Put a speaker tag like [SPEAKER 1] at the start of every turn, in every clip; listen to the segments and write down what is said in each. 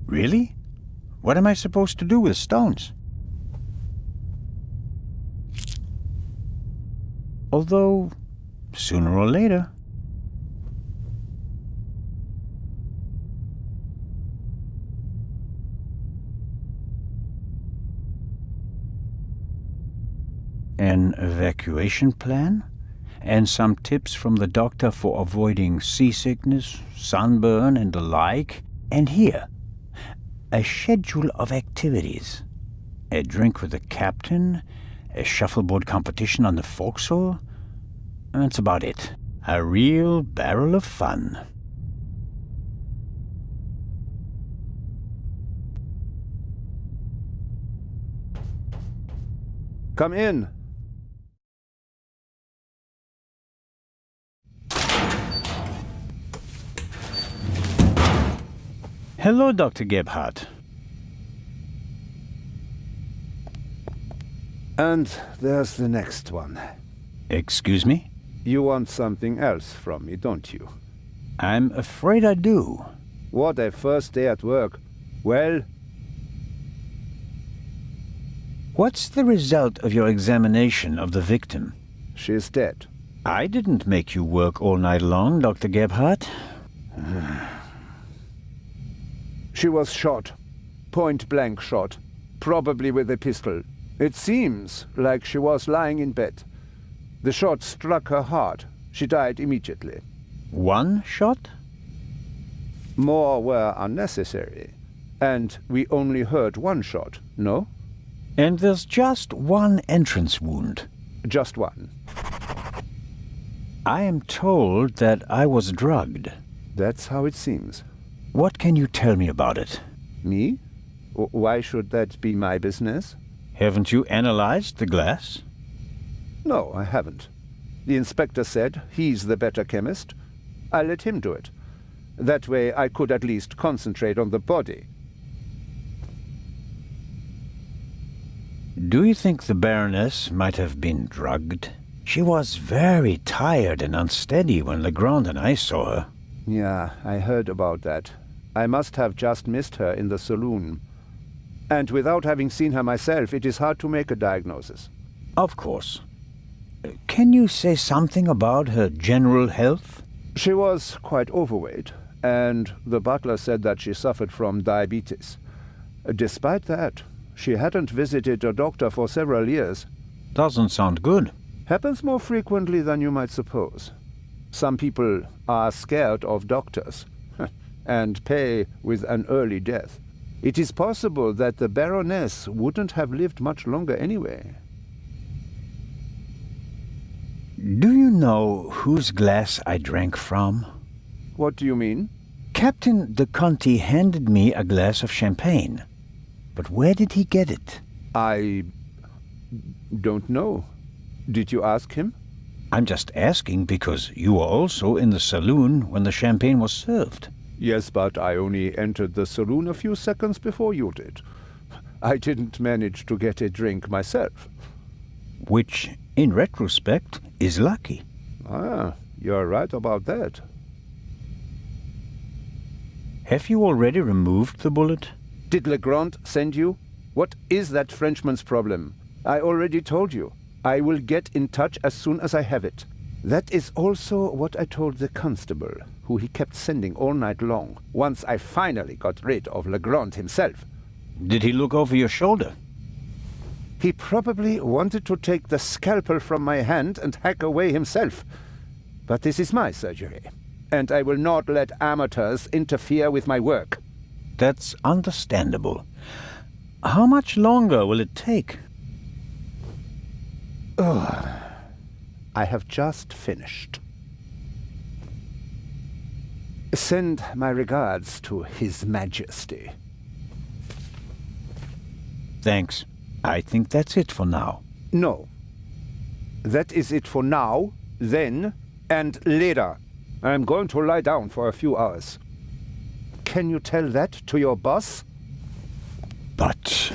[SPEAKER 1] Really? What am I supposed to do with stones? Although, sooner or later... An evacuation plan? And some tips from the doctor for avoiding seasickness, sunburn, and the like. And here, a schedule of activities. A drink with the captain, a shuffleboard competition on the forecastle. That's about it. A real barrel of fun.
[SPEAKER 2] Come in.
[SPEAKER 1] Hello, Dr. Gebhardt.
[SPEAKER 2] And there's the next one.
[SPEAKER 1] Excuse me?
[SPEAKER 2] You want something else from me, don't you?
[SPEAKER 1] I'm afraid I do.
[SPEAKER 2] What a first day at work. Well?
[SPEAKER 1] What's the result of your examination of the victim?
[SPEAKER 2] She's dead.
[SPEAKER 1] I didn't make you work all night long, Dr. Gebhardt.
[SPEAKER 2] She was shot. Point-blank shot. Probably with a pistol. It seems like she was lying in bed. The shot struck her heart. She died immediately.
[SPEAKER 1] One shot?
[SPEAKER 2] More were unnecessary. And we only heard one shot, no?
[SPEAKER 1] And there's just one entrance wound.
[SPEAKER 2] Just one.
[SPEAKER 1] I am told that I was drugged.
[SPEAKER 2] That's how it seems.
[SPEAKER 1] What can you tell me about it?
[SPEAKER 2] Me? Why should that be my business?
[SPEAKER 1] Haven't you analyzed the glass?
[SPEAKER 2] No, I haven't. The inspector said he's the better chemist. I let him do it. That way I could at least concentrate on the body.
[SPEAKER 1] Do you think the Baroness might have been drugged? She was very tired and unsteady when Legrand and I saw her.
[SPEAKER 2] Yeah, I heard about that. I must have just missed her in the saloon. And without having seen her myself, it is hard to make a diagnosis.
[SPEAKER 1] Of course. Can you say something about her general health?
[SPEAKER 2] She was quite overweight, and the butler said that she suffered from diabetes. Despite that, she hadn't visited a doctor for several years.
[SPEAKER 1] Doesn't sound good.
[SPEAKER 2] Happens more frequently than you might suppose. Some people are scared of doctors and pay with an early death. It is possible that the Baroness wouldn't have lived much longer anyway.
[SPEAKER 1] Do you know whose glass I drank from?
[SPEAKER 2] What do you mean?
[SPEAKER 1] Captain de Conti handed me a glass of champagne. But where did he get it?
[SPEAKER 2] I don't know. Did you ask him?
[SPEAKER 1] I'm just asking because you were also in the saloon when the champagne was served.
[SPEAKER 2] Yes, but I only entered the saloon a few seconds before you did. I didn't manage to get a drink myself.
[SPEAKER 1] Which, in retrospect, is lucky.
[SPEAKER 2] Ah, you're right about that.
[SPEAKER 1] Have you already removed the bullet?
[SPEAKER 2] Did Legrand send you? What is that Frenchman's problem? I already told you. I will get in touch as soon as I have it. That is also what I told the constable, who he kept sending all night long, once I finally got rid of Legrand himself.
[SPEAKER 1] Did he look over your shoulder?
[SPEAKER 2] He probably wanted to take the scalpel from my hand and hack away himself. But this is my surgery, and I will not let amateurs interfere with my work.
[SPEAKER 1] That's understandable. How much longer will it take?
[SPEAKER 2] I have just finished. Send my regards to His Majesty.
[SPEAKER 1] Thanks. I think that's it for now.
[SPEAKER 2] No. That is it for now, then, and later. I'm going to lie down for a few hours. Can you tell that to your boss?
[SPEAKER 1] But...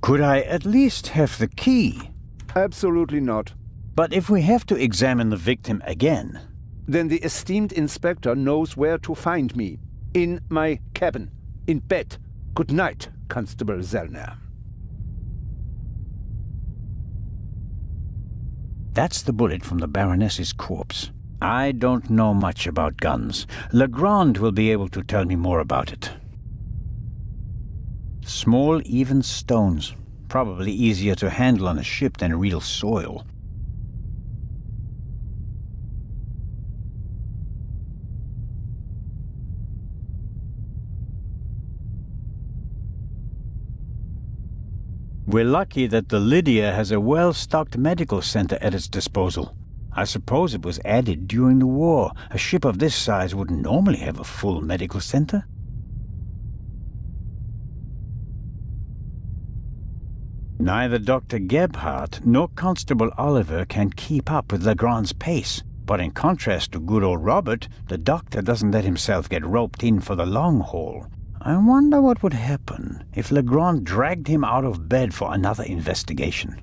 [SPEAKER 1] could I at least have the key?
[SPEAKER 2] Absolutely not.
[SPEAKER 1] But if we have to examine the victim again...
[SPEAKER 2] Then the esteemed inspector knows where to find me. In my cabin. In bed. Good night, Constable Zellner.
[SPEAKER 1] That's the bullet from the Baroness's corpse. I don't know much about guns. Legrand will be able to tell me more about it. Small, even stones. Probably easier to handle on a ship than real soil. We're lucky that the Lydia has a well-stocked medical center at its disposal. I suppose it was added during the war. A ship of this size wouldn't normally have a full medical center. Neither Dr. Gebhardt nor Constable Oliver can keep up with Legrand's pace. But in contrast to good old Robert, the doctor doesn't let himself get roped in for the long haul. I wonder what would happen if Legrand dragged him out of bed for another investigation.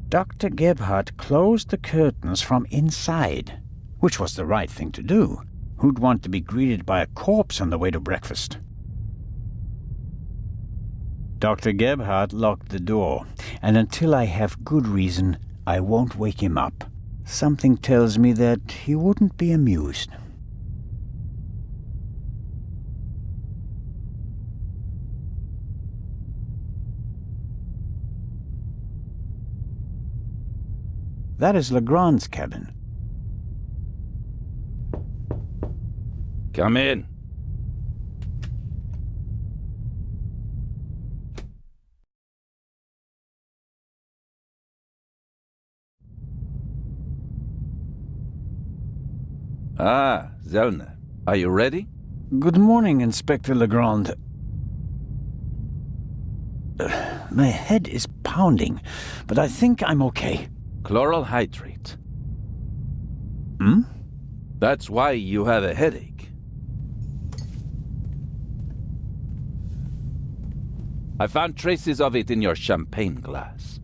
[SPEAKER 1] Dr. Gebhardt closed the curtains from inside, which was the right thing to do. Who'd want to be greeted by a corpse on the way to breakfast? Dr. Gebhardt locked the door, and until I have good reason, I won't wake him up. Something tells me that he wouldn't be amused. That is Legrand's cabin.
[SPEAKER 3] Come in. Ah, Zellner. Are you ready?
[SPEAKER 1] Good morning, Inspector Legrand. My head is pounding, but I think I'm okay.
[SPEAKER 3] Chloral hydrate.
[SPEAKER 1] Hmm?
[SPEAKER 3] That's why you have a headache. I found traces of it in your champagne glass.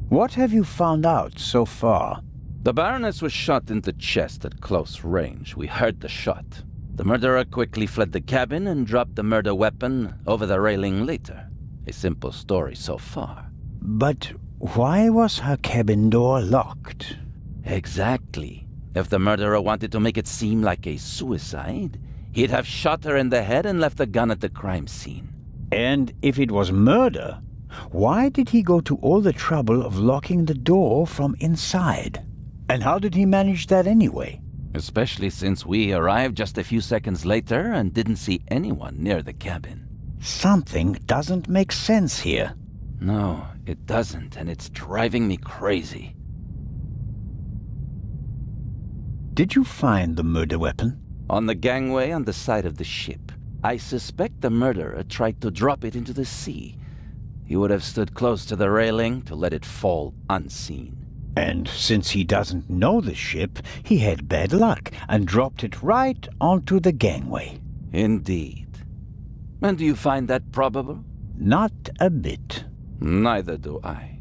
[SPEAKER 1] What have you found out so far?
[SPEAKER 3] The Baroness was shot in the chest at close range. We heard the shot. The murderer quickly fled the cabin and dropped the murder weapon over the railing later. A simple story so far.
[SPEAKER 1] But why was her cabin door locked?
[SPEAKER 3] Exactly. If the murderer wanted to make it seem like a suicide, he'd have shot her in the head and left the gun at the crime scene.
[SPEAKER 1] And if it was murder, why did he go to all the trouble of locking the door from inside? And how did he manage that anyway?
[SPEAKER 3] Especially since we arrived just a few seconds later and didn't see anyone near the cabin.
[SPEAKER 1] Something doesn't make sense here.
[SPEAKER 3] No, it doesn't, and it's driving me crazy.
[SPEAKER 1] Did you find the murder weapon?
[SPEAKER 3] On the gangway on the side of the ship. I suspect the murderer tried to drop it into the sea. He would have stood close to the railing to let it fall unseen.
[SPEAKER 1] And since he doesn't know the ship, he had bad luck and dropped it right onto the gangway.
[SPEAKER 3] Indeed. And do you find that probable?
[SPEAKER 1] Not a bit.
[SPEAKER 3] Neither do I.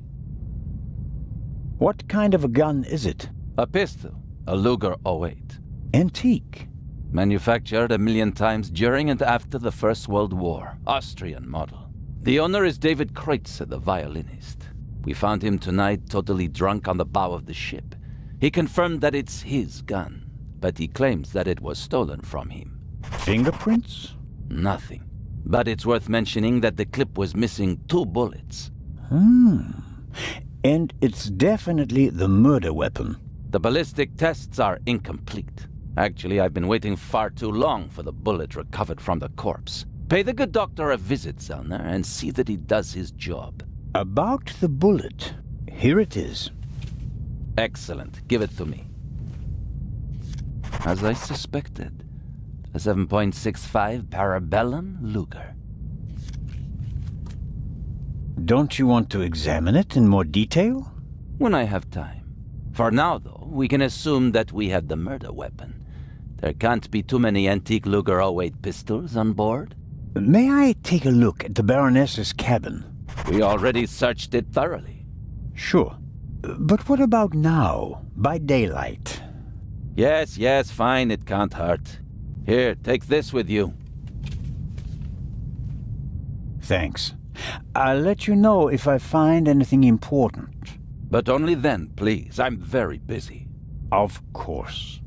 [SPEAKER 1] What kind of a gun is it?
[SPEAKER 3] A pistol, a Luger 08.
[SPEAKER 1] Antique.
[SPEAKER 3] Manufactured 1,000,000 times during and after the First World War. Austrian model. The owner is David Kreutzer, the violinist. We found him tonight totally drunk on the bow of the ship. He confirmed that it's his gun, but he claims that it was stolen from him.
[SPEAKER 1] Fingerprints?
[SPEAKER 3] Nothing. But it's worth mentioning that the clip was missing 2 bullets.
[SPEAKER 1] And it's definitely the murder weapon.
[SPEAKER 3] The ballistic tests are incomplete. Actually, I've been waiting far too long for the bullet recovered from the corpse. Pay the good doctor a visit, Zellner, and see that he does his job.
[SPEAKER 1] About the bullet. Here it is.
[SPEAKER 3] Excellent. Give it to me. As I suspected, a 7.65 Parabellum Luger.
[SPEAKER 1] Don't you want to examine it in more detail?
[SPEAKER 3] When I have time. For now, though, we can assume that we have the murder weapon. There can't be too many antique Luger 08 pistols on board.
[SPEAKER 1] May I take a look at the Baroness's cabin?
[SPEAKER 3] We already searched it thoroughly.
[SPEAKER 1] Sure. But what about now, by daylight?
[SPEAKER 3] Yes, yes, fine, it can't hurt. Here, take this with you.
[SPEAKER 1] Thanks. I'll let you know if I find anything important.
[SPEAKER 3] But only then, please. I'm very busy.
[SPEAKER 1] Of course.